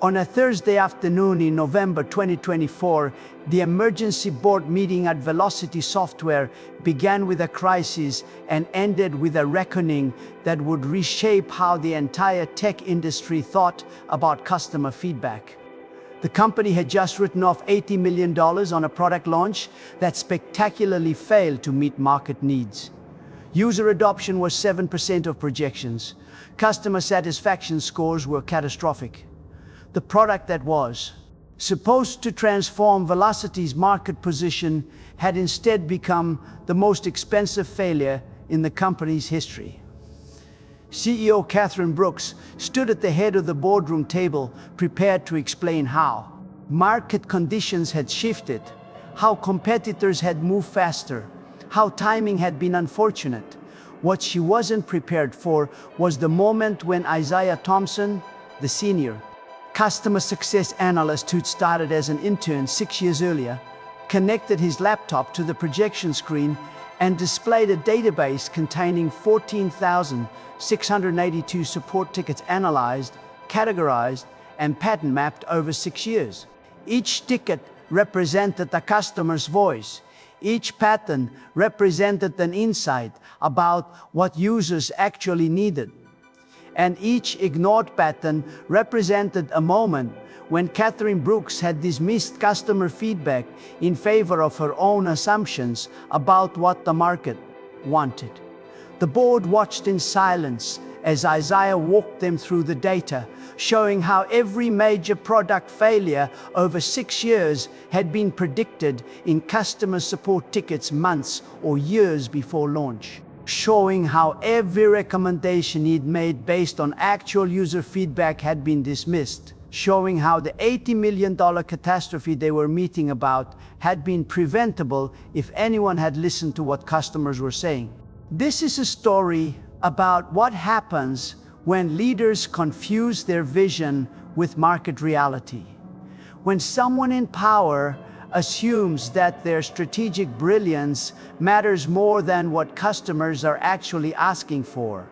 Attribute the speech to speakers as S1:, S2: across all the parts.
S1: On a Thursday afternoon in November 2024, the emergency board meeting at Velocity Software began with a crisis and ended with a reckoning that would reshape how the entire tech industry thought about customer feedback. The company had just written off $80 million on a product launch that spectacularly failed to meet market needs. User adoption was 7% of projections. Customer satisfaction scores were catastrophic. The product that was supposed to transform Velocity's market position had instead become the most expensive failure in the company's history. CEO Catherine Brooks stood at the head of the boardroom table, prepared to explain how market conditions had shifted, how competitors had moved faster, how timing had been unfortunate. What she wasn't prepared for was the moment when Isaiah Thompson, the senior customer success analyst who'd started as an intern 6 years earlier, connected his laptop to the projection screen and displayed a database containing 14,682 support tickets analyzed, categorized, and pattern mapped over 6 years. Each ticket represented the customer's voice. Each pattern represented an insight about what users actually needed. And each ignored pattern represented a moment when Catherine Brooks had dismissed customer feedback in favor of her own assumptions about what the market wanted. The board watched in silence as Isaiah walked them through the data, showing how every major product failure over 6 years had been predicted in customer support tickets months or years before launch. Showing how every recommendation he'd made based on actual user feedback had been dismissed. Showing how the $80 million catastrophe they were meeting about had been preventable if anyone had listened to what customers were saying. This is a story about what happens when leaders confuse their vision with market reality. When someone in power assumes that their strategic brilliance matters more than what customers are actually asking for.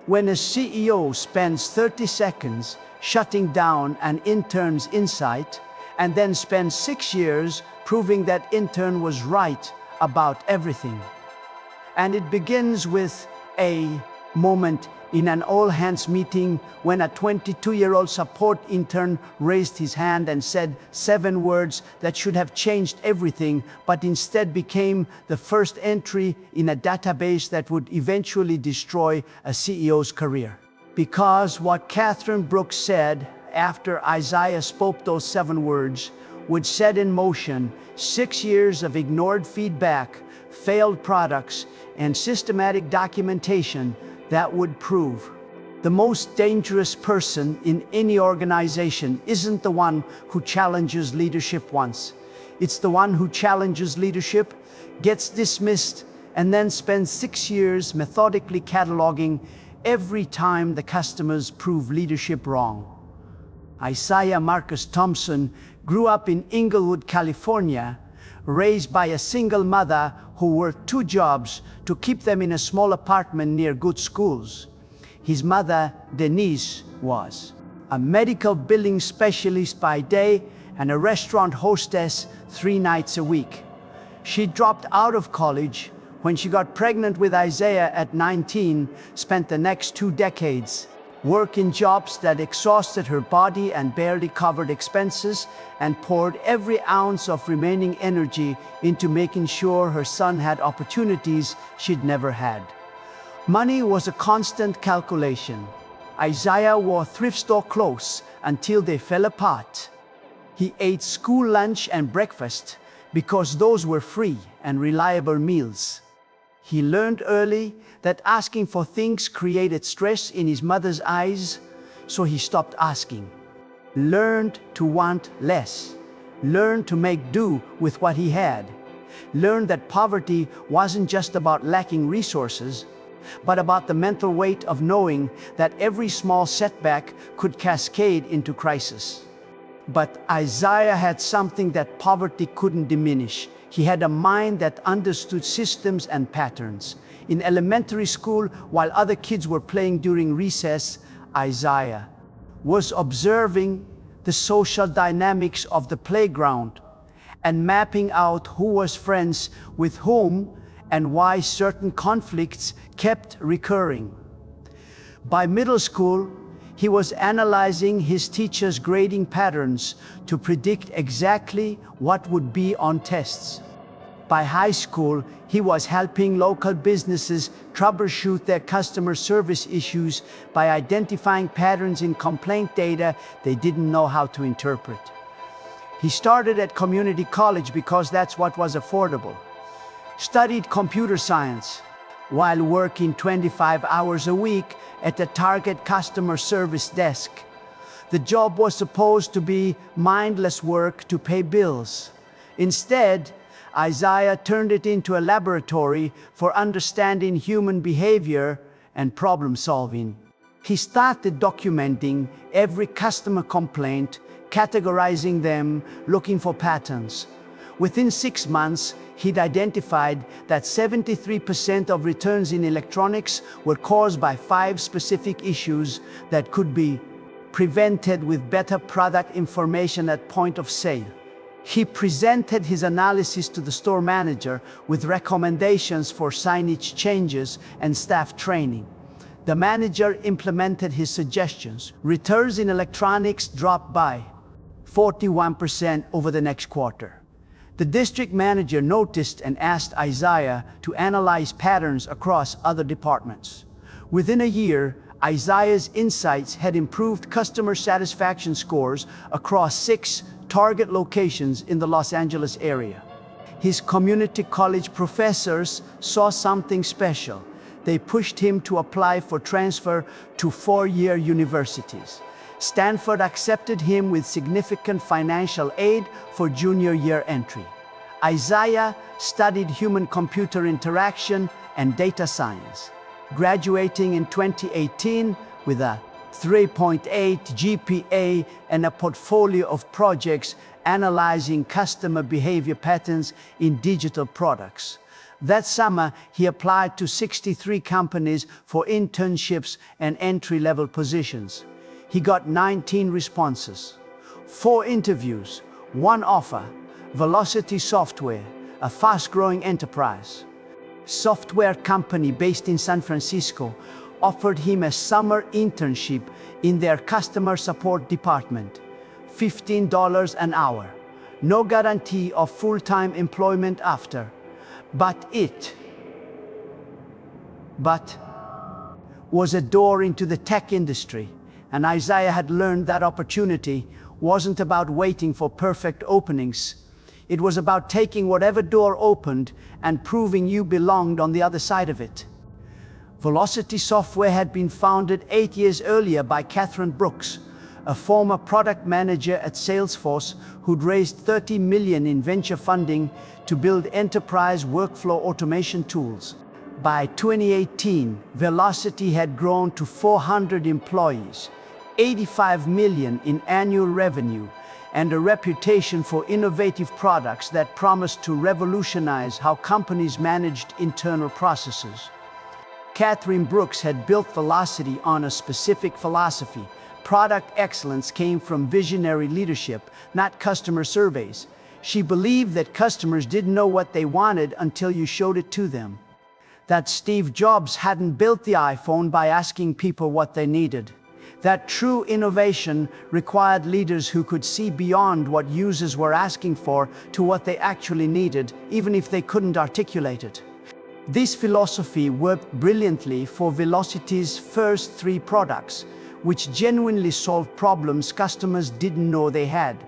S1: When a CEO spends 30 seconds shutting down an intern's insight and then spends 6 years proving that intern was right about everything. And it begins with a moment in an all-hands meeting when a 22-year-old support intern raised his hand and said 7 words that should have changed everything, but instead became the first entry in a database that would eventually destroy a CEO's career. Because what Catherine Brooks said after Isaiah spoke those 7 words would set in motion 6 years of ignored feedback, failed products, and systematic documentation that would prove the most dangerous person in any organization isn't the one who challenges leadership once. It's the one who challenges leadership, gets dismissed, and then spends 6 years methodically cataloging every time the customers prove leadership wrong. Isaiah Marcus Thompson grew up in Inglewood, California, raised by a single mother who worked 2 jobs to keep them in a small apartment near good schools. His mother, Denise, was a medical billing specialist by day and a restaurant hostess 3 nights a week. She dropped out of college when she got pregnant with Isaiah at 19, spent the next 2 decades working jobs that exhausted her body and barely covered expenses, and poured every ounce of remaining energy into making sure her son had opportunities she'd never had. Money was a constant calculation. Isaiah wore thrift store clothes until they fell apart. He ate school lunch and breakfast because those were free and reliable meals. He learned early that asking for things created stress in his mother's eyes, so he stopped asking. Learned to want less. Learned to make do with what he had. Learned that poverty wasn't just about lacking resources, but about the mental weight of knowing that every small setback could cascade into crisis. But Isaiah had something that poverty couldn't diminish. He had a mind that understood systems and patterns. In elementary school, while other kids were playing during recess, Isaiah was observing the social dynamics of the playground, and mapping out who was friends with whom and why certain conflicts kept recurring. By middle school, he was analyzing his teachers' grading patterns to predict exactly what would be on tests. By high school, he was helping local businesses troubleshoot their customer service issues by identifying patterns in complaint data they didn't know how to interpret. He started at community college because that's what was affordable. Studied computer science while working 25 hours a week at the Target customer service desk. The job was supposed to be mindless work to pay bills. Instead, Isaiah turned it into a laboratory for understanding human behavior and problem solving. He started documenting every customer complaint, categorizing them, looking for patterns. Within 6 months, he'd identified that 73% of returns in electronics were caused by 5 specific issues that could be prevented with better product information at point of sale. He presented his analysis to the store manager with recommendations for signage changes and staff training. The manager implemented his suggestions. Returns in electronics dropped by 41% over the next quarter. The district manager noticed and asked Isaiah to analyze patterns across other departments. Within a year, Isaiah's insights had improved customer satisfaction scores across 6 Target locations in the Los Angeles area. His community college professors saw something special. They pushed him to apply for transfer to 4-year universities. Stanford accepted him with significant financial aid for junior year entry. Isaiah studied human-computer interaction and data science, graduating in 2018 with a 3.8 GPA and a portfolio of projects analyzing customer behavior patterns in digital products. That summer, he applied to 63 companies for internships and entry-level positions. He got 19 responses, 4 interviews, 1 offer. Velocity Software, a fast-growing enterprise software company based in San Francisco, offered him a summer internship in their customer support department, $15 an hour. No guarantee of full-time employment after, but it was a door into the tech industry. And Isaiah had learned that opportunity wasn't about waiting for perfect openings. It was about taking whatever door opened and proving you belonged on the other side of it. Velocity Software had been founded 8 years earlier by Catherine Brooks, a former product manager at Salesforce who'd raised $30 million in venture funding to build enterprise workflow automation tools. By 2018, Velocity had grown to 400 employees, $85 million in annual revenue, and a reputation for innovative products that promised to revolutionize how companies managed internal processes. Catherine Brooks had built Velocity on a specific philosophy. Product excellence came from visionary leadership, not customer surveys. She believed that customers didn't know what they wanted until you showed it to them. That Steve Jobs hadn't built the iPhone by asking people what they needed. That true innovation required leaders who could see beyond what users were asking for to what they actually needed, even if they couldn't articulate it. This philosophy worked brilliantly for Velocity's first 3 products, which genuinely solved problems customers didn't know they had.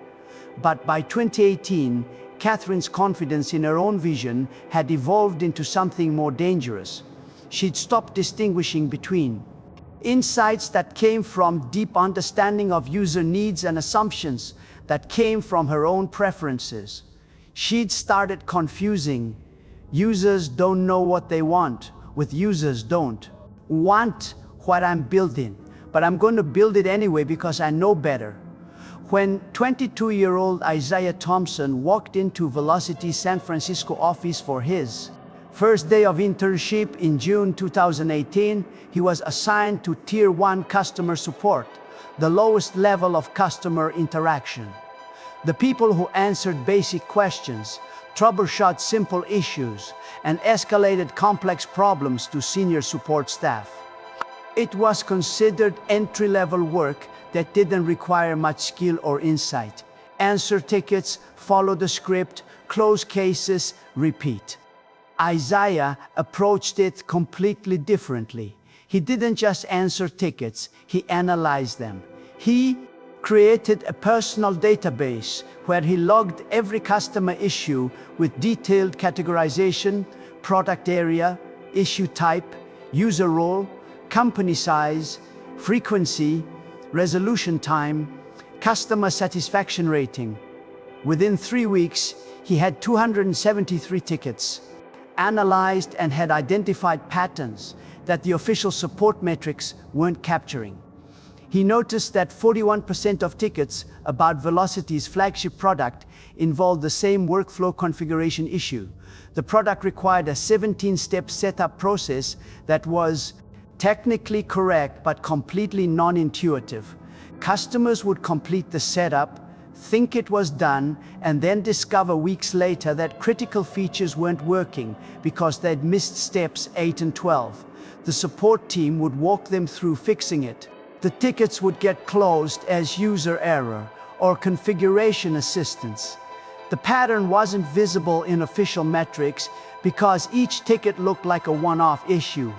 S1: But by 2018, Catherine's confidence in her own vision had evolved into something more dangerous. She'd stopped distinguishing between insights that came from deep understanding of user needs and assumptions that came from her own preferences. She'd started confusing users don't know what they want with users don't want what I'm building, but I'm going to build it anyway because I know better. When 22-year-old Isaiah Thompson walked into Velocity's San Francisco office for his first day of internship in June 2018, he was assigned to Tier 1 customer support, the lowest level of customer interaction. The people who answered basic questions, troubleshot simple issues, and escalated complex problems to senior support staff. It was considered entry-level work that didn't require much skill or insight. Answer tickets, follow the script, close cases, repeat. Isaiah approached it completely differently. He didn't just answer tickets, he analyzed them. He created a personal database where he logged every customer issue with detailed categorization, product area, issue type, user role, company size, frequency, resolution time, customer satisfaction rating. Within 3 weeks, he had 273 tickets, analyzed and had identified patterns that the official support metrics weren't capturing. He noticed that 41% of tickets about Velocity's flagship product involved the same workflow configuration issue. The product required a 17-step setup process that was technically correct but completely non-intuitive. Customers would complete the setup, think it was done, and then discover weeks later that critical features weren't working because they'd missed steps 8 and 12. The support team would walk them through fixing it. The tickets would get closed as user error or configuration assistance. The pattern wasn't visible in official metrics because each ticket looked like a one-off issue,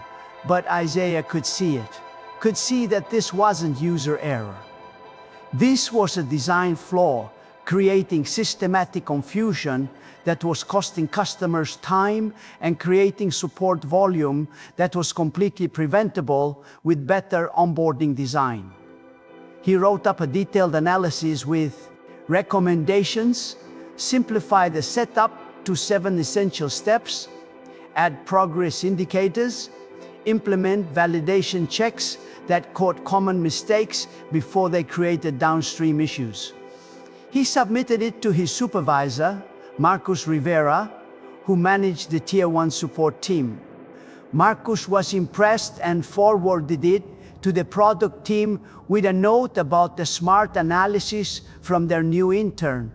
S1: but Isaiah could see it, could see that this wasn't user error. This was a design flaw, creating systematic confusion that was costing customers time and creating support volume that was completely preventable with better onboarding design. He wrote up a detailed analysis with recommendations: simplify the setup to 7 essential steps, add progress indicators, implement validation checks that caught common mistakes before they created downstream issues. He submitted it to his supervisor, Marcus Rivera, who managed the Tier 1 support team. Marcus was impressed and forwarded it to the product team with a note about the smart analysis from their new intern.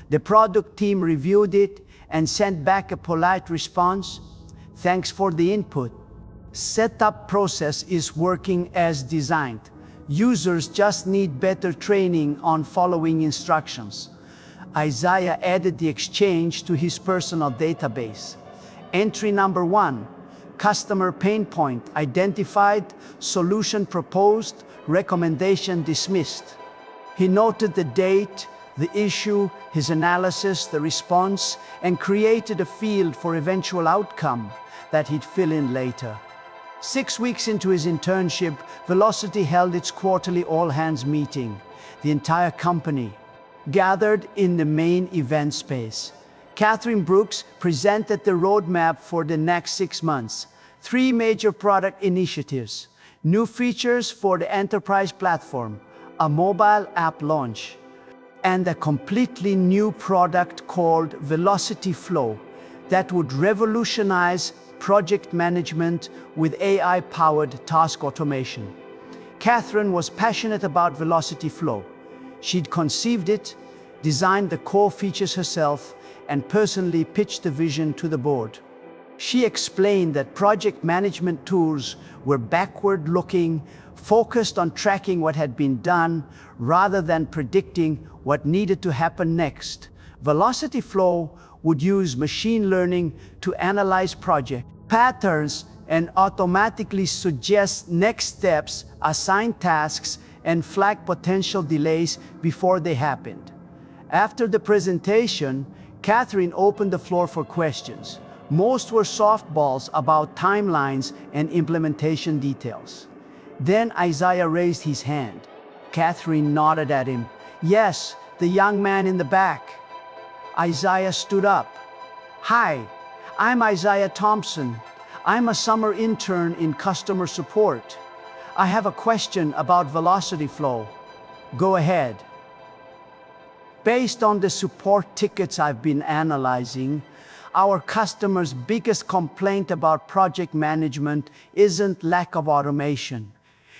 S1: The product team reviewed it and sent back a polite response: "Thanks for the input. Setup process is working as designed. Users just need better training on following instructions." Isaiah added the exchange to his personal database. Entry number 1, customer pain point identified, solution proposed, recommendation dismissed. He noted the date, the issue, his analysis, the response, and created a field for eventual outcome that he'd fill in later. 6 weeks into his internship, Velocity held its quarterly all-hands meeting. The entire company gathered in the main event space. Catherine Brooks presented the roadmap for the next 6 months. 3 major product initiatives, new features for the enterprise platform, a mobile app launch, and a completely new product called Velocity Flow that would revolutionize project management with AI-powered task automation. Catherine was passionate about Velocity Flow. She'd conceived it, designed the core features herself, and personally pitched the vision to the board. She explained that project management tools were backward-looking, focused on tracking what had been done rather than predicting what needed to happen next. Velocity Flow would use machine learning to analyze project patterns and automatically suggest next steps, assign tasks, and flag potential delays before they happened. After the presentation, Catherine opened the floor for questions. Most were softballs about timelines and implementation details. Then Isaiah raised his hand. Catherine nodded at him. "Yes, the young man in the back." Isaiah stood up. "Hi, I'm Isaiah Thompson. I'm a summer intern in customer support. I have a question about Velocity Flow." "Go ahead." "Based on the support tickets I've been analyzing, our customers' biggest complaint about project management isn't lack of automation.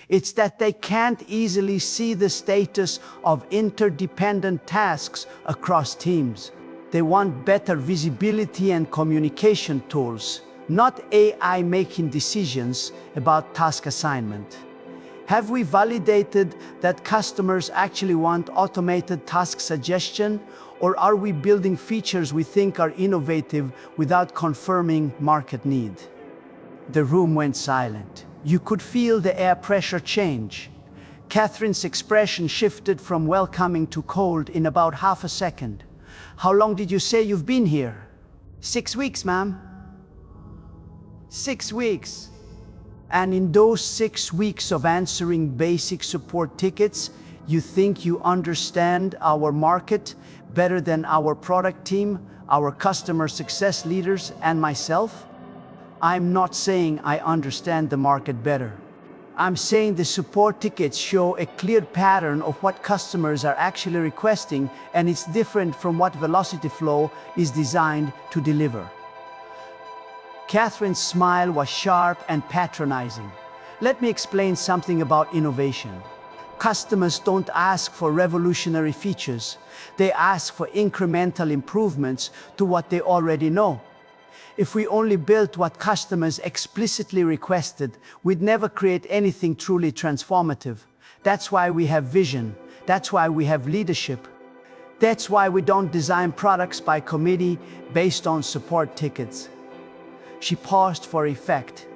S1: It's that they can't easily see the status of interdependent tasks across teams. They want better visibility and communication tools, not AI making decisions about task assignment. Have we validated that customers actually want automated task suggestion, or are we building features we think are innovative without confirming market need? The room went silent. You could feel the air pressure change. Catherine's expression shifted from welcoming to cold in about half a second. How long did you say you've been here?
S2: 6 weeks, ma'am.
S1: 6 weeks. And in those 6 weeks of answering basic support tickets, you think you understand our market better than our product team, our customer success leaders, and myself? I'm not saying I understand the market better. I'm saying the support tickets show a clear pattern of what customers are actually requesting, and it's different from what Velocity Flow is designed to deliver. Catherine's smile was sharp and patronizing. Let me explain something about innovation. Customers don't ask for revolutionary features. They ask for incremental improvements to what they already know. If we only built what customers explicitly requested, we'd never create anything truly transformative. That's why we have vision. That's why we have leadership. That's why we don't design products by committee based on support tickets. She paused for effect.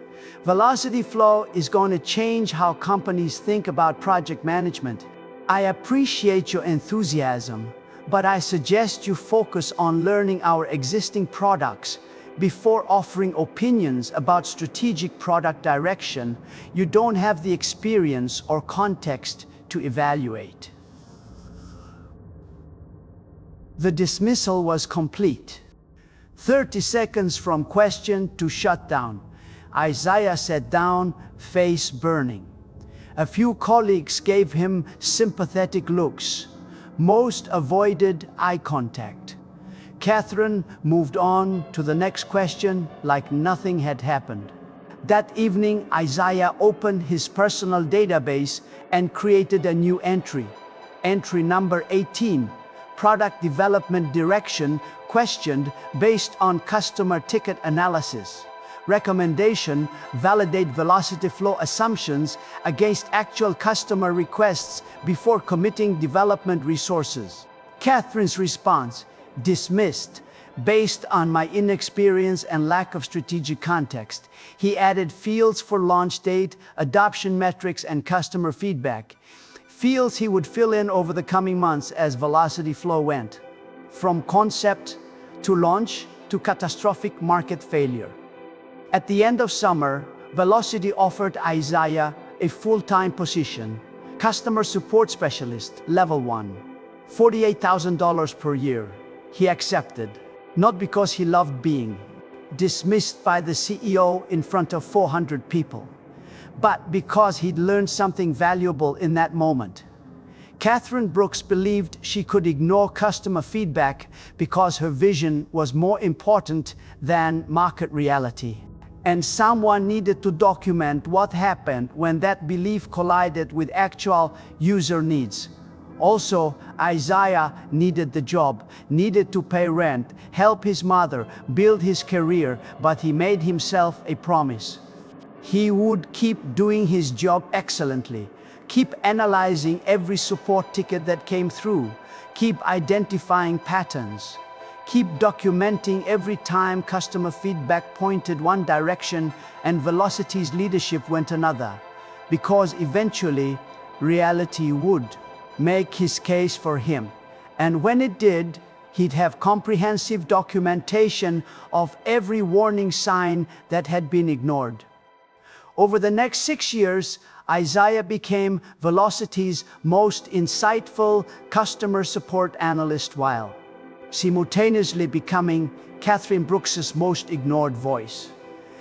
S1: Velocity Flow is going to change how companies think about project management. I appreciate your enthusiasm, but I suggest you focus on learning our existing products before offering opinions about strategic product direction you don't have the experience or context to evaluate. The dismissal was complete. 30 seconds from question to shutdown. Isaiah sat down, face burning. A few colleagues gave him sympathetic looks. Most avoided eye contact. Catherine moved on to the next question like nothing had happened. That evening, Isaiah opened his personal database and created a new entry. Entry number 18, Product Development Direction, questioned based on customer ticket analysis. Recommendation, validate Velocity Flow assumptions against actual customer requests before committing development resources. Catherine's response, dismissed, based on my inexperience and lack of strategic context. He added fields for launch date, adoption metrics, and customer feedback. Fields he would fill in over the coming months as Velocity Flow went. From concept to launch to catastrophic market failure. At the end of summer, Velocity offered Isaiah a full-time position, customer support specialist, level 1, $48,000 per year. He accepted, not because he loved being dismissed by the CEO in front of 400 people, but because he'd learned something valuable in that moment. Catherine Brooks believed she could ignore customer feedback because her vision was more important than market reality. And someone needed to document what happened when that belief collided with actual user needs. Also, Isaiah needed the job, needed to pay rent, help his mother, build his career, but he made himself a promise. He would keep doing his job excellently, keep analyzing every support ticket that came through, keep identifying patterns, keep documenting every time customer feedback pointed one direction and Velocity's leadership went another, because eventually reality would make his case for him. And when it did, he'd have comprehensive documentation of every warning sign that had been ignored. Over the next 6 years, Isaiah became Velocity's most insightful customer support analyst while simultaneously becoming Catherine Brooks's most ignored voice.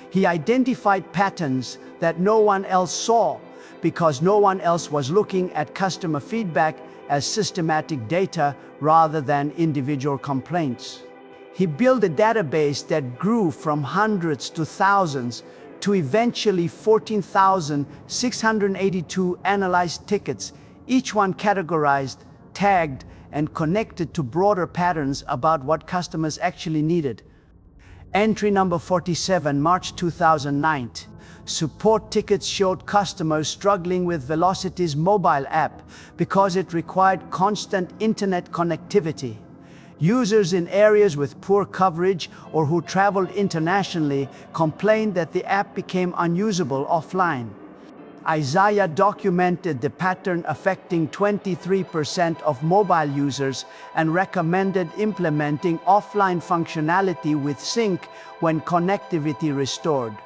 S1: He identified patterns that no one else saw because no one else was looking at customer feedback as systematic data rather than individual complaints. He built a database that grew from hundreds to thousands to eventually 14,682 analyzed tickets, each one categorized, tagged, and connected to broader patterns about what customers actually needed. Entry number 47, March 2009. Support tickets showed customers struggling with Velocity's mobile app because it required constant internet connectivity. Users in areas with poor coverage or who traveled internationally complained that the app became unusable offline. Isaiah documented the pattern affecting 23% of mobile users and recommended implementing offline functionality with sync when connectivity restored.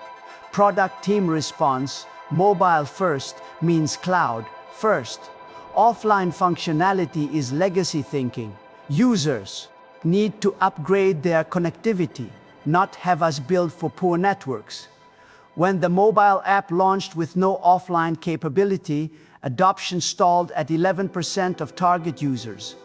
S1: Product team response: mobile first means cloud first. Offline functionality is legacy thinking. Users need to upgrade their connectivity, not have us build for poor networks. When the mobile app launched with no offline capability, adoption stalled at 11% of target users.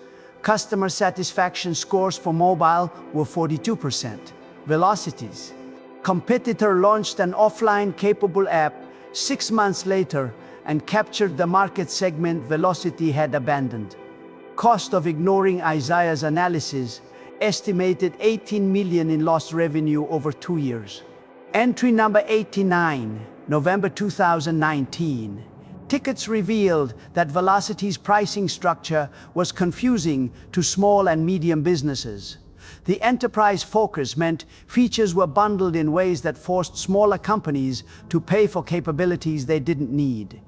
S1: Customer satisfaction scores for mobile were 42%. Velocity's competitor launched an offline-capable app 6 months later and captured the market segment Velocity had abandoned. Cost of ignoring Isaiah's analysis: estimated 18 million in lost revenue over 2 years. Entry number 89, November 2019. Tickets revealed that Velocity's pricing structure was confusing to small and medium businesses. The enterprise focus meant features were bundled in ways that forced smaller companies to pay for capabilities they didn't need.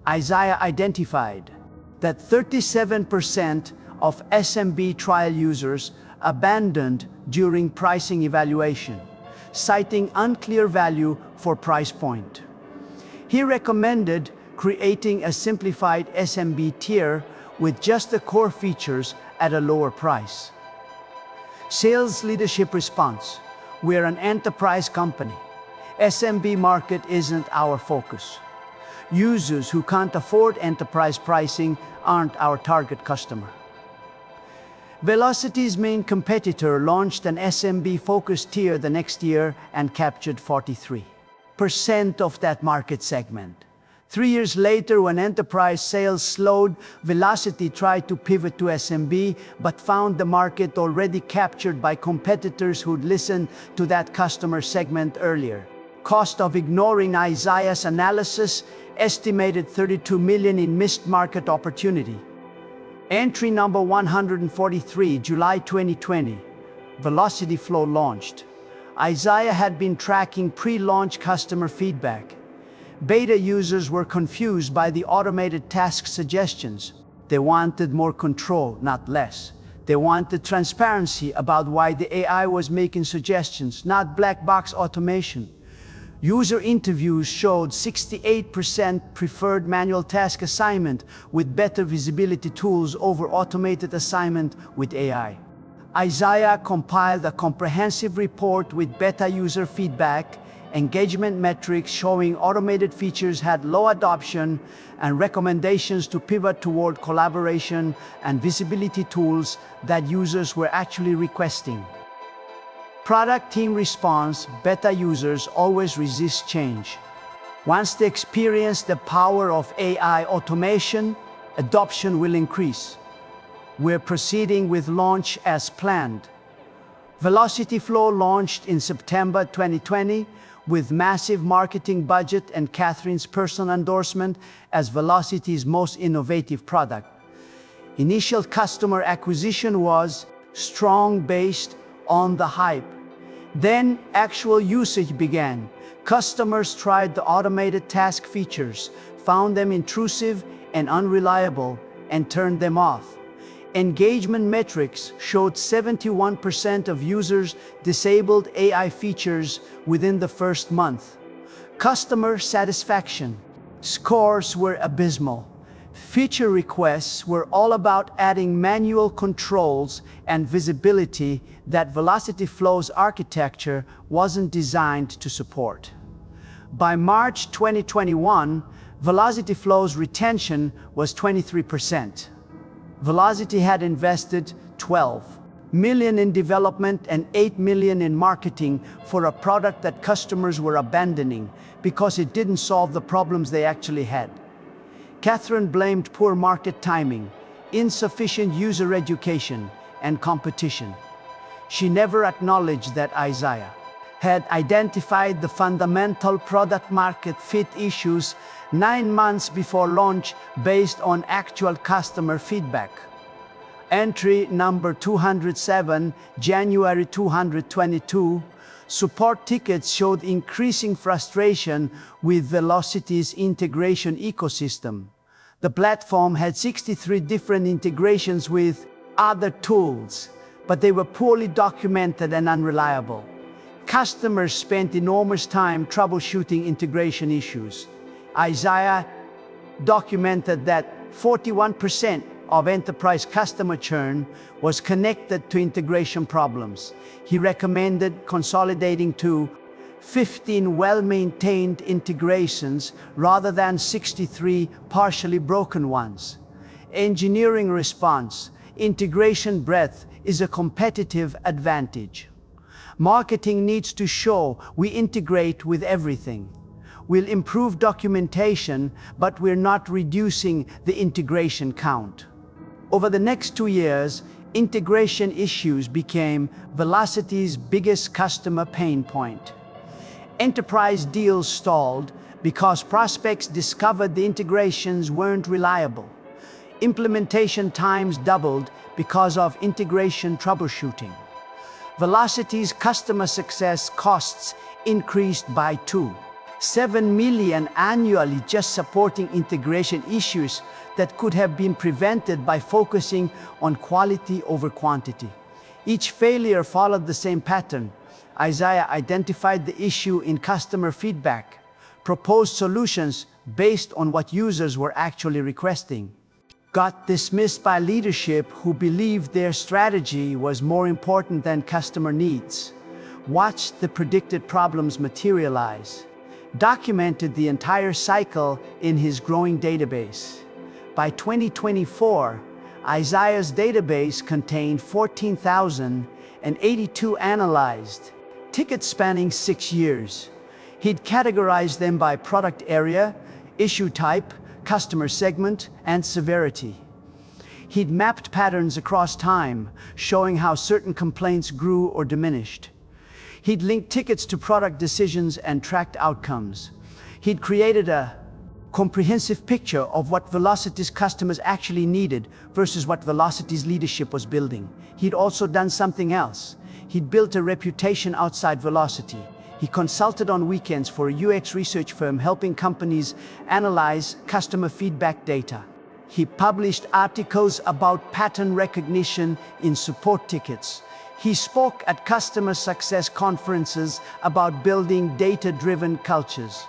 S1: Isaiah identified that 37% of SMB trial users abandoned during pricing evaluation, citing unclear value for price point. He recommended creating a simplified SMB tier with just the core features at a lower price. Sales leadership response: we're an enterprise company. SMB market isn't our focus. Users who can't afford enterprise pricing aren't our target customer. Velocity's main competitor launched an SMB-focused tier the next year and captured 43% of that market segment. 3 years later, when enterprise sales slowed, Velocity tried to pivot to SMB, but found the market already captured by competitors who'd listened to that customer segment earlier. Cost of ignoring Isaiah's analysis: estimated 32 million in missed market opportunity. Entry number 143, July 2020. Velocity Flow launched. Isaiah had been tracking pre-launch customer feedback. Beta users were confused by the automated task suggestions. They wanted more control, not less. They wanted transparency about why the AI was making suggestions, not black box automation. User interviews showed 68% preferred manual task assignment with better visibility tools over automated assignment with AI. Isaiah compiled a comprehensive report with beta user feedback, engagement metrics showing automated features had low adoption, and recommendations to pivot toward collaboration and visibility tools that users were actually requesting. Product team response: beta users always resist change. Once they experience the power of AI automation, adoption will increase. We're proceeding with launch as planned. Velocity Flow launched in September 2020 with massive marketing budget and Catherine's personal endorsement as Velocity's most innovative product. Initial customer acquisition was strong based on the hype. Then actual usage began. Customers tried the automated task features, found them intrusive and unreliable, and turned them off. Engagement metrics showed 71% of users disabled AI features within the first month. Customer satisfaction scores were abysmal. Feature requests were all about adding manual controls and visibility that Velocity Flow's architecture wasn't designed to support. By March 2021, Velocity Flow's retention was 23%. Velocity had invested $12 million in development and 8 million in marketing for a product that customers were abandoning because it didn't solve the problems they actually had. Catherine blamed poor market timing, insufficient user education, and competition. She never acknowledged that Isaiah had identified the fundamental product market fit issues 9 months before launch based on actual customer feedback. Entry number 207, January 222, support tickets showed increasing frustration with Velocity's integration ecosystem. The platform had 63 different integrations with other tools, but they were poorly documented and unreliable. Customers spent enormous time troubleshooting integration issues. Isaiah documented that 41% of enterprise customer churn was connected to integration problems. He recommended consolidating to 15 well-maintained integrations rather than 63 partially broken ones. Engineering response: integration breadth is a competitive advantage. Marketing needs to show we integrate with everything. We'll improve documentation, but we're not reducing the integration count. Over the next 2 years, integration issues became Velocity's biggest customer pain point. Enterprise deals stalled because prospects discovered the integrations weren't reliable. Implementation times doubled because of integration troubleshooting. Velocity's customer success costs increased by 7 million annually just supporting integration issues that could have been prevented by focusing on quality over quantity. Each failure followed the same pattern. Isaiah identified the issue in customer feedback, proposed solutions based on what users were actually requesting, got dismissed by leadership who believed their strategy was more important than customer needs, watched the predicted problems materialize, documented the entire cycle in his growing database. By 2024, Isaiah's database contained 14,082 analyzed tickets spanning 6 years. He'd categorized them by product area, issue type, customer segment, and severity. He'd mapped patterns across time, showing how certain complaints grew or diminished. He'd linked tickets to product decisions and tracked outcomes. He'd created a comprehensive picture of what Velocity's customers actually needed versus what Velocity's leadership was building. He'd also done something else. He'd built a reputation outside Velocity. He consulted on weekends for a UX research firm helping companies analyze customer feedback data. He published articles about pattern recognition in support tickets. He spoke at customer success conferences about building data-driven cultures.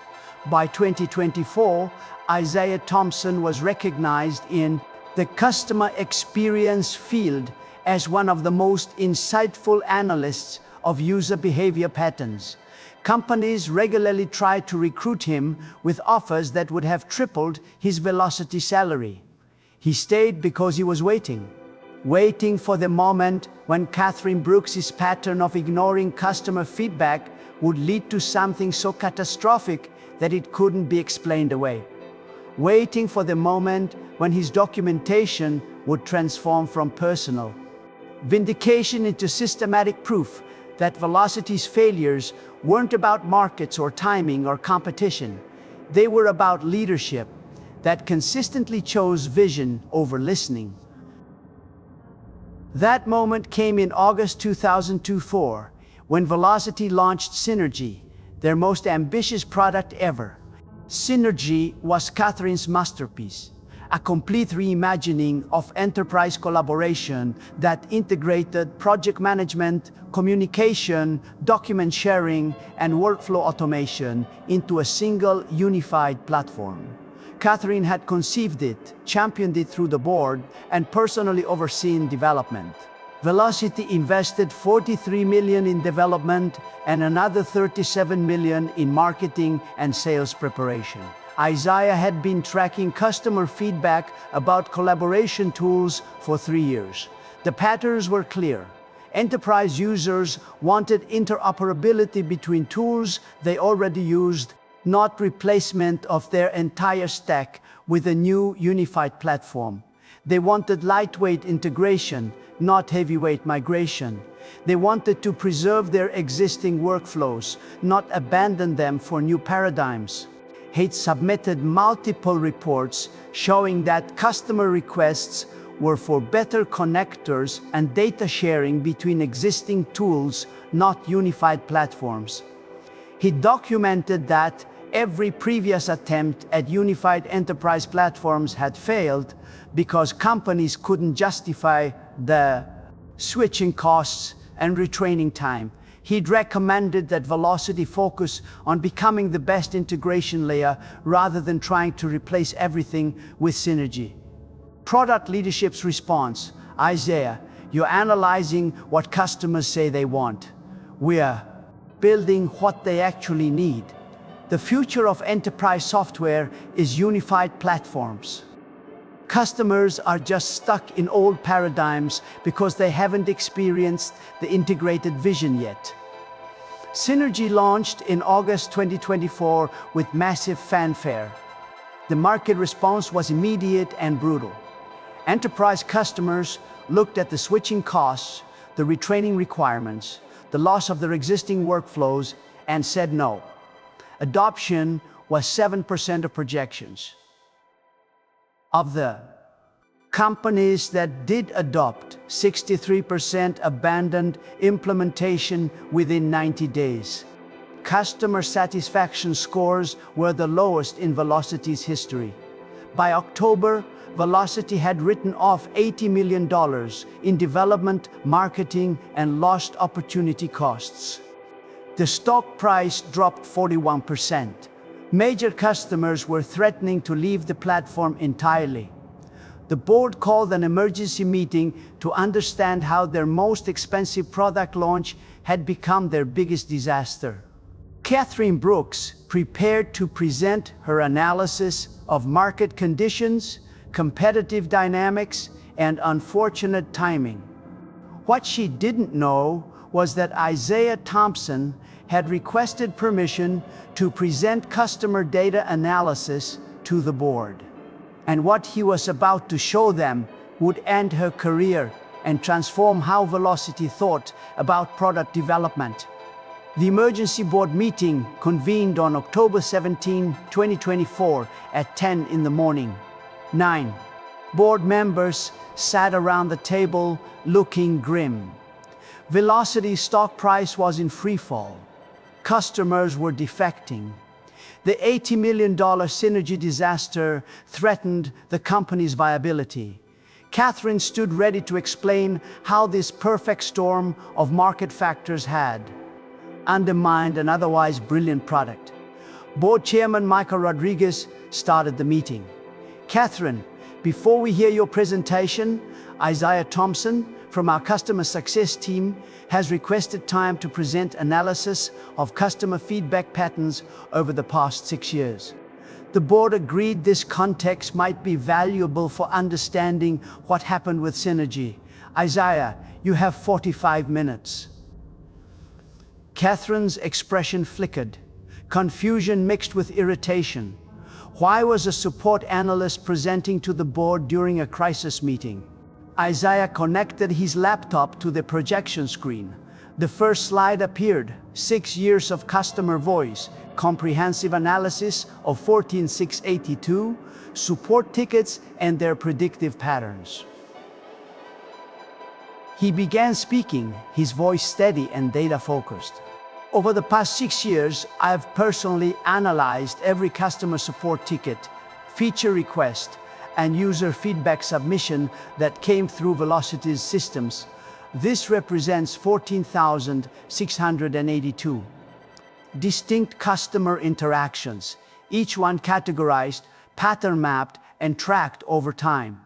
S1: By 2024, Isaiah Thompson was recognized in the customer experience field as one of the most insightful analysts of user behavior patterns. Companies regularly tried to recruit him with offers that would have tripled his Velocity salary. He stayed because he was waiting for the moment when Catherine Brooks's pattern of ignoring customer feedback would lead to something so catastrophic that it couldn't be explained away. Waiting for the moment when his documentation would transform from personal vindication into systematic proof that Velocity's failures weren't about markets or timing or competition. They were about leadership that consistently chose vision over listening. That moment came in August 2024, when Velocity launched Synergy, their most ambitious product ever. Synergy was Catherine's masterpiece, a complete reimagining of enterprise collaboration that integrated project management, communication, document sharing, and workflow automation into a single unified platform. Catherine had conceived it, championed it through the board, and personally overseen development. Velocity invested 43 million in development and another 37 million in marketing and sales preparation. Isaiah had been tracking customer feedback about collaboration tools for 3 years. The patterns were clear. Enterprise users wanted interoperability between tools they already used, not replacement of their entire stack with a new unified platform. They wanted lightweight integration, not heavyweight migration. They wanted to preserve their existing workflows, not abandon them for new paradigms. He submitted multiple reports showing that customer requests were for better connectors and data sharing between existing tools, not unified platforms. He documented that every previous attempt at unified enterprise platforms had failed because companies couldn't justify the switching costs and retraining time. He'd recommended that Velocity focus on becoming the best integration layer rather than trying to replace everything with synergy. Product leadership's response: Isaiah, you're analyzing what customers say they want. We're building what they actually need. The future of enterprise software is unified platforms. Customers are just stuck in old paradigms because they haven't experienced the integrated vision yet. Synergy launched in August 2024 with massive fanfare. The market response was immediate and brutal. Enterprise customers looked at the switching costs, the retraining requirements, the loss of their existing workflows, and said no. Adoption was 7% of projections. Of the companies that did adopt, 63% abandoned implementation within 90 days. Customer satisfaction scores were the lowest in Velocity's history. By October, Velocity had written off $80 million in development, marketing, and lost opportunity costs. The stock price dropped 41%. Major customers were threatening to leave the platform entirely. The board called an emergency meeting to understand how their most expensive product launch had become their biggest disaster. Catherine Brooks prepared to present her analysis of market conditions, competitive dynamics, and unfortunate timing. What she didn't know was that Isaiah Thompson had requested permission to present customer data analysis to the board. And what he was about to show them would end her career and transform how Velocity thought about product development. The emergency board meeting convened on October 17, 2024 at 10 in the morning. 9 board members sat around the table looking grim. Velocity's stock price was in freefall. Customers were defecting. The $80 million synergy disaster threatened the company's viability. Catherine stood ready to explain how this perfect storm of market factors had undermined an otherwise brilliant product. Board Chairman Michael Rodriguez started the meeting. Catherine, before we hear your presentation, Isaiah Thompson from our customer success team has requested time to present analysis of customer feedback patterns over the past 6 years. The board agreed this context might be valuable for understanding what happened with Synergy. Isaiah, you have 45 minutes. Catherine's expression flickered, confusion mixed with irritation. Why was a support analyst presenting to the board during a crisis meeting? Isaiah connected his laptop to the projection screen. The first slide appeared: 6 years of customer voice, comprehensive analysis of 14682, support tickets and their predictive patterns. He began speaking, his voice steady and data-focused. Over the past 6 years, I've personally analyzed every customer support ticket, feature request, and user feedback submission that came through Velocity's systems. This represents 14,682 distinct customer interactions, each one categorized, pattern mapped, and tracked over time.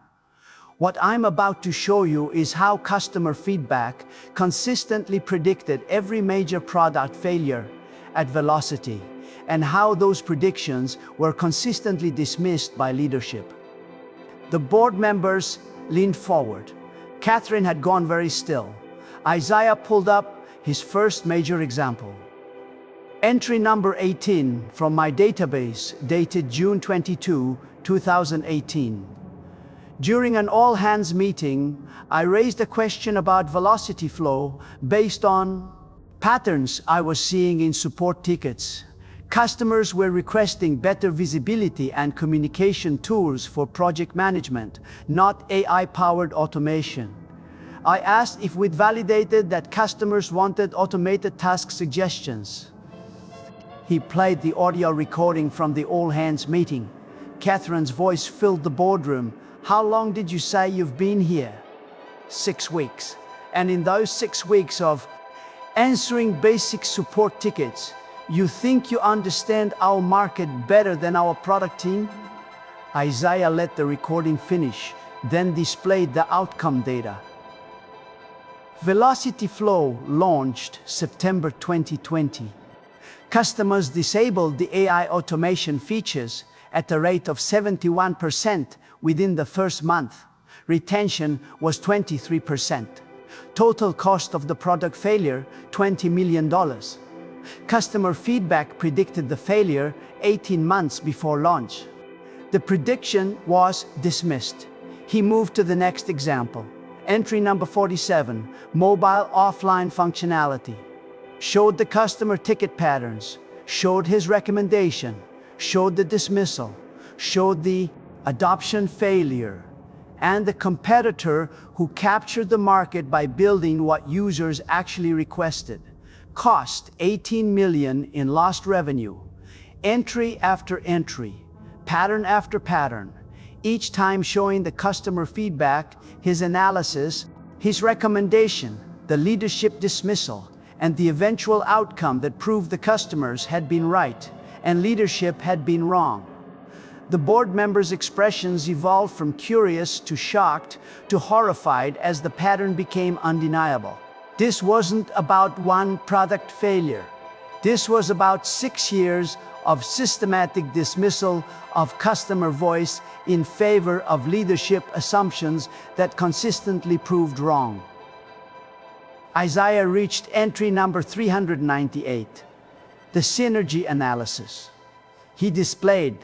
S1: What I'm about to show you is how customer feedback consistently predicted every major product failure at Velocity, and how those predictions were consistently dismissed by leadership. The board members leaned forward. Catherine had gone very still. Isaiah pulled up his first major example. Entry number 18 from my database, dated June 22, 2018. During an all-hands meeting, I raised a question about velocity flow based on patterns I was seeing in support tickets. Customers were requesting better visibility and communication tools for project management, not AI-powered automation. I asked if we'd validated that customers wanted automated task suggestions. He played the audio recording from the all-hands meeting. Catherine's voice filled the boardroom. How long did you say you've been here? 6 weeks. And in those 6 weeks of answering basic support tickets, you think you understand our market better than our product team? Isaiah let the recording finish, then displayed the outcome data. Velocity Flow launched September 2020. Customers disabled the AI automation features at a rate of 71% within the first month. Retention was 23%. Total cost of the product failure, $20 million. Customer feedback predicted the failure 18 months before launch. The prediction was dismissed. He moved to the next example. Entry number 47, mobile offline functionality. Showed the customer ticket patterns, showed his recommendation, showed the dismissal, showed the adoption failure, and the competitor who captured the market by building what users actually requested. Cost $18 million in lost revenue. Entry after entry, pattern after pattern, each time showing the customer feedback, his analysis, his recommendation, the leadership dismissal, and the eventual outcome that proved the customers had been right and leadership had been wrong. The board members' expressions evolved from curious to shocked to horrified as the pattern became undeniable. This wasn't about one product failure. This was about 6 years of systematic dismissal of customer voice in favor of leadership assumptions that consistently proved wrong. Isaiah reached entry number 398, the synergy analysis. He displayed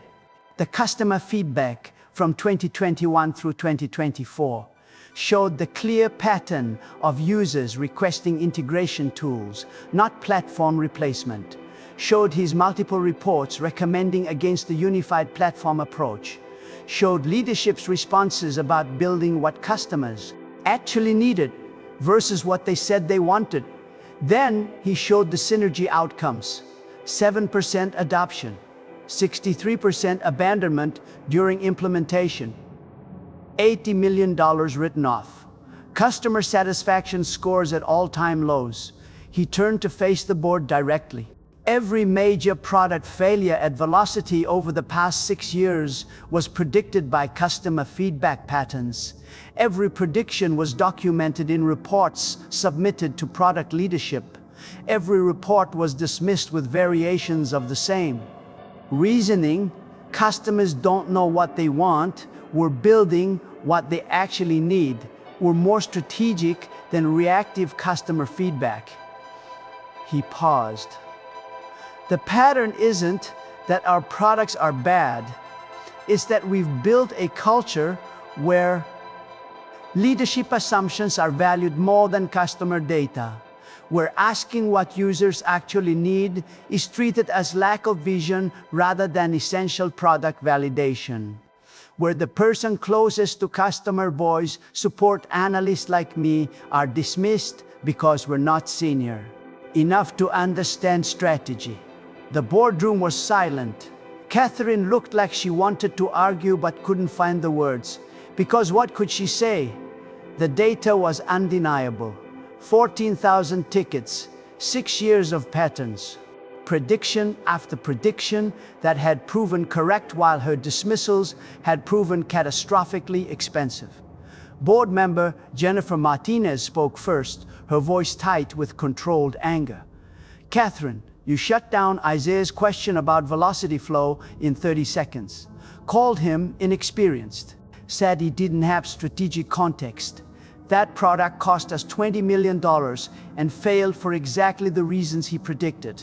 S1: the customer feedback from 2021 through 2024, showed the clear pattern of users requesting integration tools, not platform replacement, showed his multiple reports recommending against the unified platform approach, showed leadership's responses about building what customers actually needed versus what they said they wanted. Then he showed the synergy outcomes: 7% adoption, 63% abandonment during implementation, $80 million written off, customer satisfaction scores at all-time lows. He turned to face the board directly. Every major product failure at Velocity over the past 6 years was predicted by customer feedback patterns. Every prediction was documented in reports submitted to product leadership. Every report was dismissed with variations of the same reasoning. Customers don't know what they want. We're building what they actually need. We're more strategic than reactive customer feedback. He paused. The pattern isn't that our products are bad. It's that we've built a culture where leadership assumptions are valued more than customer data, where asking what users actually need is treated as lack of vision rather than essential product validation, where the person closest to customer voice, support analysts like me, are dismissed because we're not senior enough to understand strategy. The boardroom was silent. Catherine looked like she wanted to argue but couldn't find the words. Because what could she say? The data was undeniable. 14,000 tickets, 6 years of patterns. Prediction after prediction that had proven correct while her dismissals had proven catastrophically expensive. Board member Jennifer Martinez spoke first, her voice tight with controlled anger. Catherine, you shut down Isaiah's question about velocity flow in 30 seconds, called him inexperienced, said he didn't have strategic context. That product cost us $20 million and failed for exactly the reasons he predicted.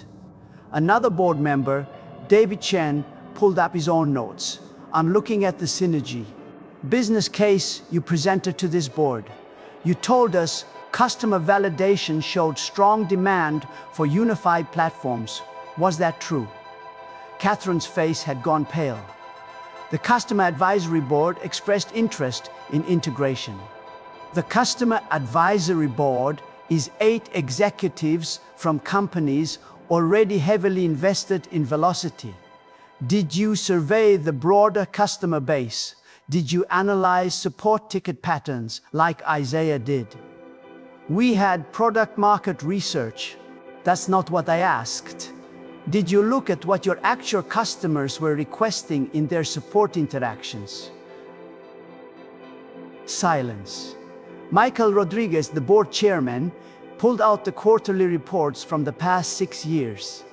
S1: Another board member, David Chen, pulled up his own notes. I'm looking at the synergy business case you presented to this board. You told us customer validation showed strong demand for unified platforms. Was that true? Catherine's face had gone pale. The Customer Advisory Board expressed interest in integration. The Customer Advisory Board is 8 executives from companies already heavily invested in Velocity. Did you survey the broader customer base? Did you analyze support ticket patterns like Isaiah did? We had product market research. That's not what I asked. Did you look at what your actual customers were requesting in their support interactions? Silence. Michael Rodriguez, the board chairman, pulled out the quarterly reports from the past 6 years.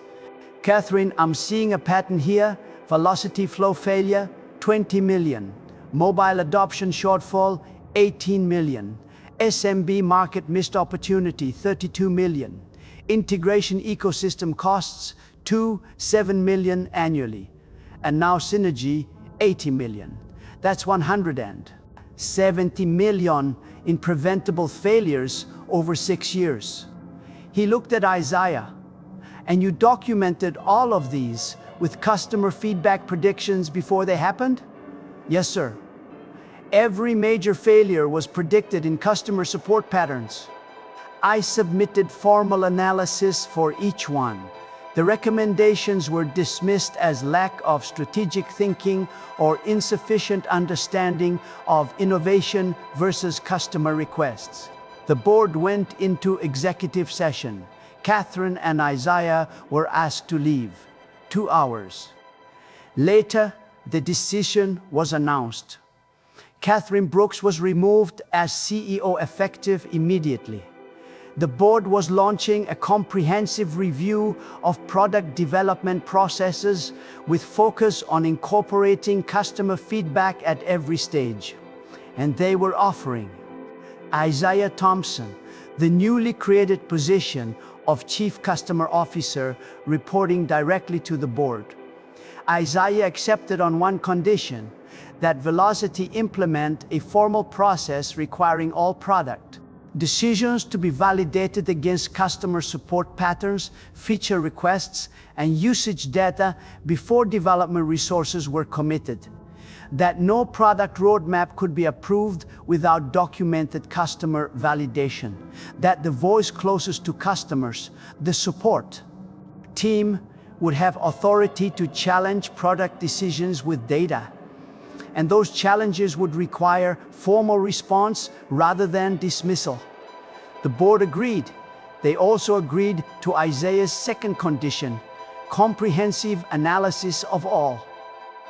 S1: Catherine, I'm seeing a pattern here. Velocity flow failure, 20 million. Mobile adoption shortfall, 18 million. SMB market missed opportunity, 32 million. Integration ecosystem costs, 7 million annually. And now synergy, 80 million. That's 170 million in preventable failures over 6 years. He looked at Isaiah, and you documented all of these with customer feedback predictions before they happened? Yes, sir. Every major failure was predicted in customer support patterns. I submitted formal analysis for each one. The recommendations were dismissed as lack of strategic thinking or insufficient understanding of innovation versus customer requests. The board went into executive session. Catherine and Isaiah were asked to leave. 2 hours. Later, the decision was announced. Catherine Brooks was removed as CEO effective immediately. The board was launching a comprehensive review of product development processes with focus on incorporating customer feedback at every stage. And they were offering Isaiah Thompson, the newly created position of Chief Customer Officer, reporting directly to the board. Isaiah accepted on one condition, that Velocity implement a formal process requiring all product decisions to be validated against customer support patterns, feature requests, and usage data before development resources were committed. That no product roadmap could be approved without documented customer validation. That the voice closest to customers, the support team, would have authority to challenge product decisions with data. And those challenges would require formal response rather than dismissal. The board agreed. They also agreed to Isaiah's second condition, comprehensive analysis of all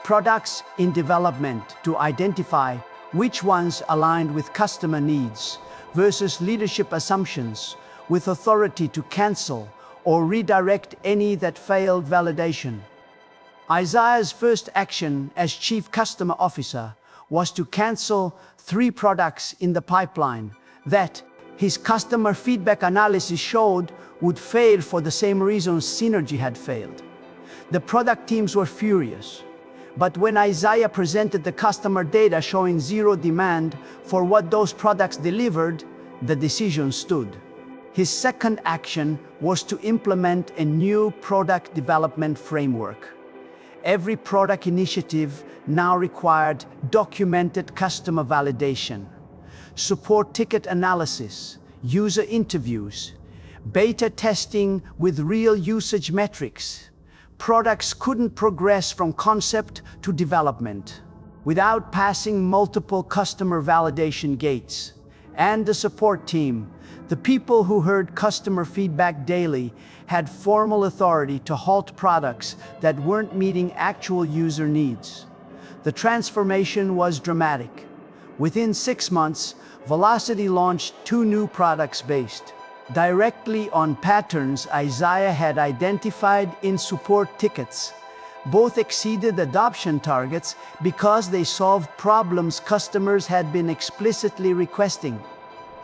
S1: products in development to identify which ones aligned with customer needs versus leadership assumptions, with authority to cancel or redirect any that failed validation. Isaiah's first action as Chief Customer Officer was to cancel 3 products in the pipeline that his customer feedback analysis showed would fail for the same reasons Synergy had failed. The product teams were furious. But when Isaiah presented the customer data showing 0 demand for what those products delivered, the decision stood. His second action was to implement a new product development framework. Every product initiative now required documented customer validation, support ticket analysis, user interviews, beta testing with real usage metrics. Products couldn't progress from concept to development without passing multiple customer validation gates. And the support team, the people who heard customer feedback daily, had formal authority to halt products that weren't meeting actual user needs. The transformation was dramatic. Within 6 months, Velocity launched 2 new products based directly on patterns Isaiah had identified in support tickets. Both exceeded adoption targets because they solved problems customers had been explicitly requesting.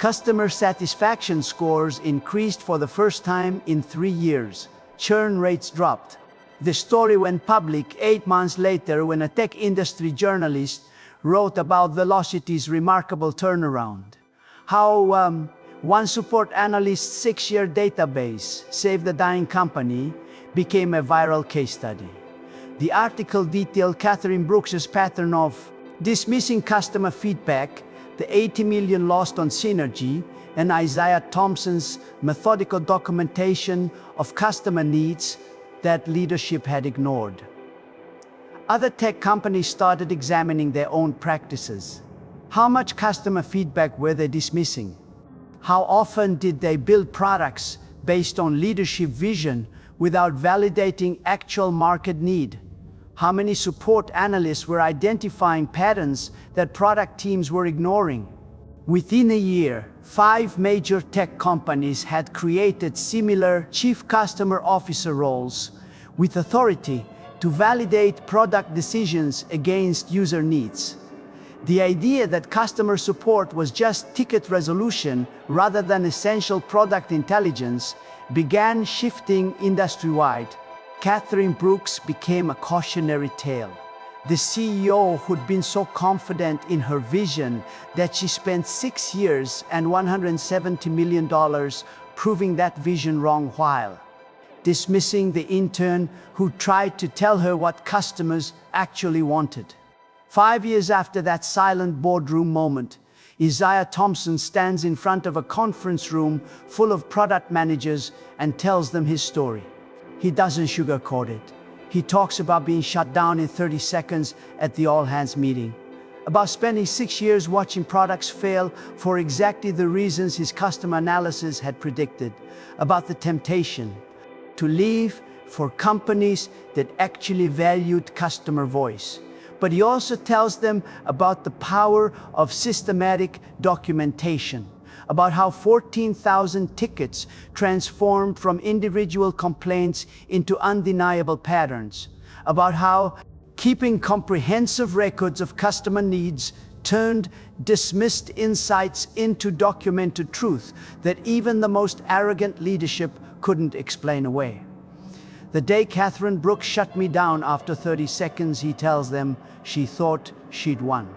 S1: Customer satisfaction scores increased for the first time in 3 years. Churn rates dropped. The story went public 8 months later when a tech industry journalist wrote about Velocity's remarkable turnaround. How one support analyst's 6-year database, Save the Dying Company, became a viral case study. The article detailed Catherine Brooks's pattern of dismissing customer feedback, the 80 million lost on synergy, and Isaiah Thompson's methodical documentation of customer needs that leadership had ignored. Other tech companies started examining their own practices. How much customer feedback were they dismissing? How often did they build products based on leadership vision without validating actual market need? How many support analysts were identifying patterns that product teams were ignoring? Within a year, 5 major tech companies had created similar chief customer officer roles with authority to validate product decisions against user needs. The idea that customer support was just ticket resolution rather than essential product intelligence began shifting industry-wide. Catherine Brooks became a cautionary tale. The CEO who'd been so confident in her vision that she spent 6 years and $170 million proving that vision wrong while dismissing the intern who tried to tell her what customers actually wanted. 5 years after that silent boardroom moment, Isaiah Thompson stands in front of a conference room full of product managers and tells them his story. He doesn't sugarcoat it. He talks about being shut down in 30 seconds at the all-hands meeting, about spending 6 years watching products fail for exactly the reasons his customer analysis had predicted, about the temptation to leave for companies that actually valued customer voice. But he also tells them about the power of systematic documentation, about how 14,000 tickets transformed from individual complaints into undeniable patterns, about how keeping comprehensive records of customer needs turned dismissed insights into documented truth that even the most arrogant leadership couldn't explain away. The day Catherine Brooks shut me down after 30 seconds, he tells them, she thought she'd won.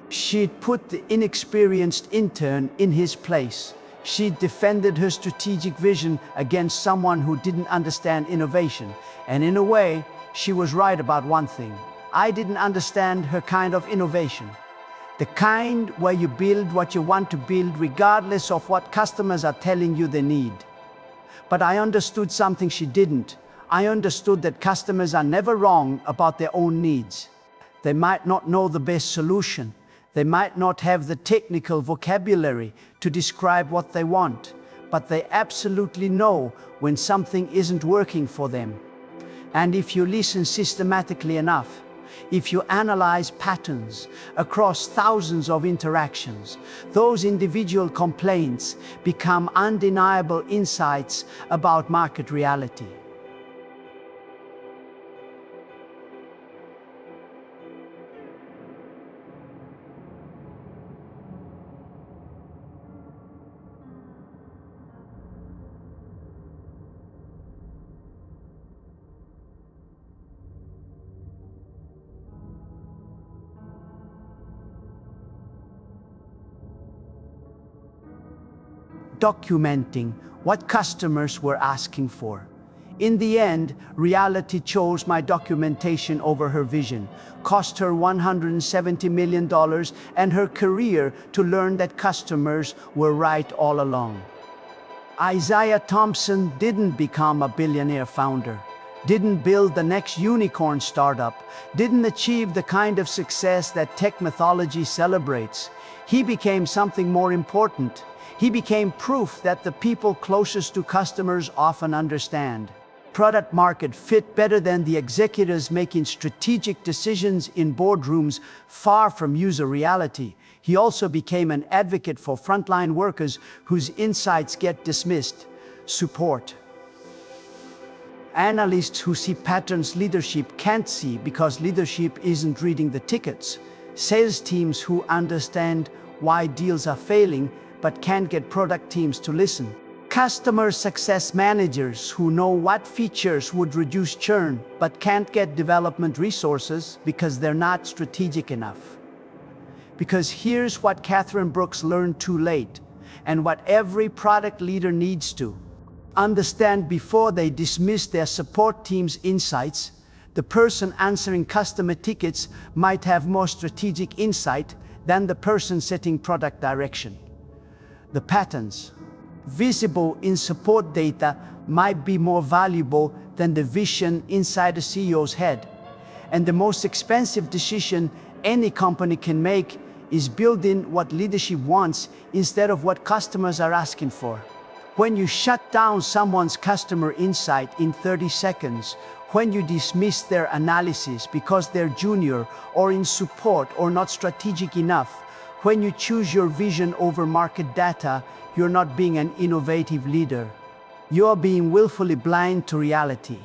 S1: She'd put the inexperienced intern in his place. She'd defended her strategic vision against someone who didn't understand innovation. And in a way, she was right about one thing. I didn't understand her kind of innovation. The kind where you build what you want to build regardless of what customers are telling you they need. But I understood something she didn't. I understood that customers are never wrong about their own needs. They might not know the best solution. They might not have the technical vocabulary to describe what they want, but they absolutely know when something isn't working for them. And if you listen systematically enough, if you analyze patterns across thousands of interactions, those individual complaints become undeniable insights about market reality. Documenting what customers were asking for. In the end, reality chose my documentation over her vision, cost her $170 million and her career to learn that customers were right all along. Isaiah Thompson didn't become a billionaire founder, didn't build the next unicorn startup, didn't achieve the kind of success that tech mythology celebrates. He became something more important. He became proof that the people closest to customers often understand product market fit better than the executives making strategic decisions in boardrooms far from user reality. He also became an advocate for frontline workers whose insights get dismissed. Support analysts who see patterns leadership can't see because leadership isn't reading the tickets. Sales teams who understand why deals are failing but can't get product teams to listen. Customer success managers who know what features would reduce churn, but can't get development resources because they're not strategic enough. Because here's what Catherine Brooks learned too late, and what every product leader needs to understand before they dismiss their support team's insights. The person answering customer tickets might have more strategic insight than the person setting product direction. The patterns visible in support data might be more valuable than the vision inside a CEO's head. And the most expensive decision any company can make is building what leadership wants instead of what customers are asking for. When you shut down someone's customer insight in 30 seconds, when you dismiss their analysis because they're junior or in support or not strategic enough, when you choose your vision over market data, you're not being an innovative leader. You're being willfully blind to reality.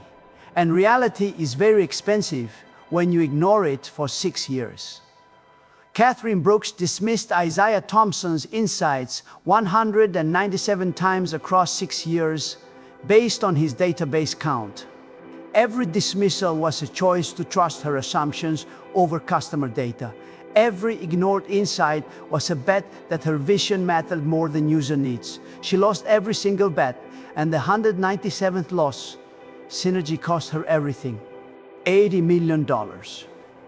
S1: And reality is very expensive when you ignore it for 6 years. Catherine Brooks dismissed Isaiah Thompson's insights 197 times across 6 years based on his database count. Every dismissal was a choice to trust her assumptions over customer data. Every ignored insight was a bet that her vision mattered more than user needs. She lost every single bet, and the 197th loss, synergy cost her everything. $80 million.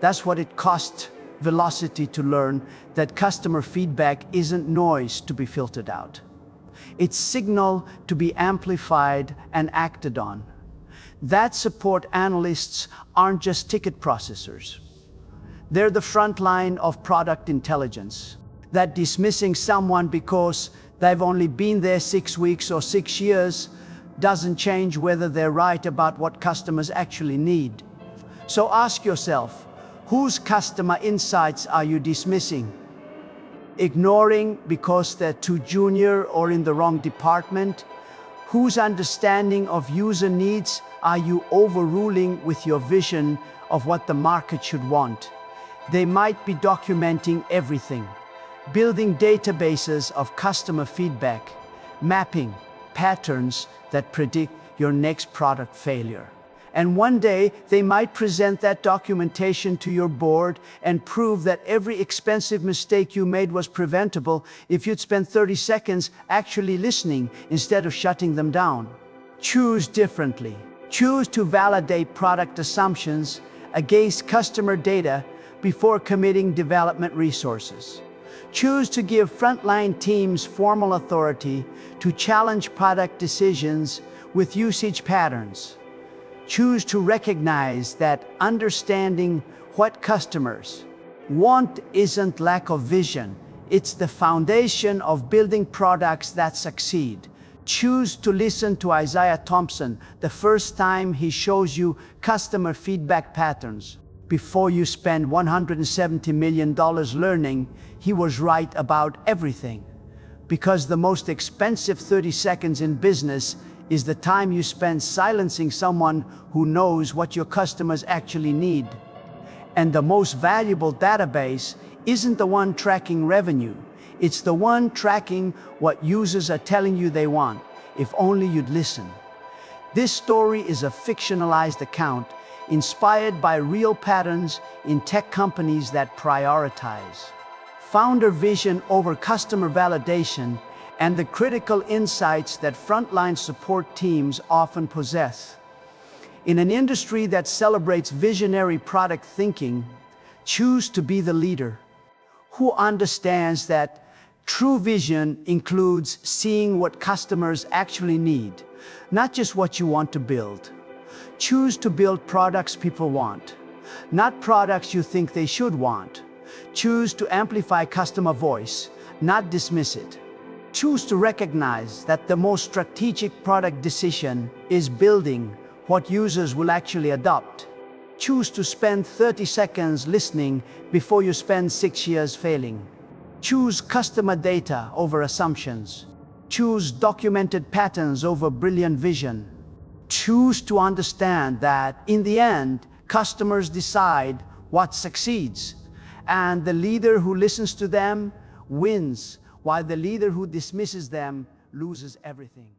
S1: That's what it cost Velocity to learn that customer feedback isn't noise to be filtered out. It's signal to be amplified and acted on. That support analysts aren't just ticket processors. They're the front line of product intelligence. That dismissing someone because they've only been there 6 weeks or 6 years doesn't change whether they're right about what customers actually need. So ask yourself, whose customer insights are you dismissing? Ignoring because they're too junior or in the wrong department? Whose understanding of user needs are you overruling with your vision of what the market should want? They might be documenting everything, building databases of customer feedback, mapping patterns that predict your next product failure. And one day, they might present that documentation to your board and prove that every expensive mistake you made was preventable if you'd spent 30 seconds actually listening instead of shutting them down. Choose differently. Choose to validate product assumptions against customer data before committing development resources. Choose to give frontline teams formal authority to challenge product decisions with usage patterns. Choose to recognize that understanding what customers want isn't lack of vision. It's the foundation of building products that succeed. Choose to listen to Isaiah Thompson the first time he shows you customer feedback patterns. Before you spend $170 million learning, he was right about everything. Because the most expensive 30 seconds in business is the time you spend silencing someone who knows what your customers actually need. And the most valuable database isn't the one tracking revenue. It's the one tracking what users are telling you they want, if only you'd listen. This story is a fictionalized account inspired by real patterns in tech companies that prioritize founder vision over customer validation and the critical insights that frontline support teams often possess. In an industry that celebrates visionary product thinking, choose to be the leader who understands that true vision includes seeing what customers actually need, not just what you want to build. Choose to build products people want, not products you think they should want. Choose to amplify customer voice, not dismiss it. Choose to recognize that the most strategic product decision is building what users will actually adopt. Choose to spend 30 seconds listening before you spend 6 years failing. Choose customer data over assumptions. Choose documented patterns over brilliant vision. Choose to understand that, in the end, customers decide what succeeds, and the leader who listens to them wins while the leader who dismisses them loses everything.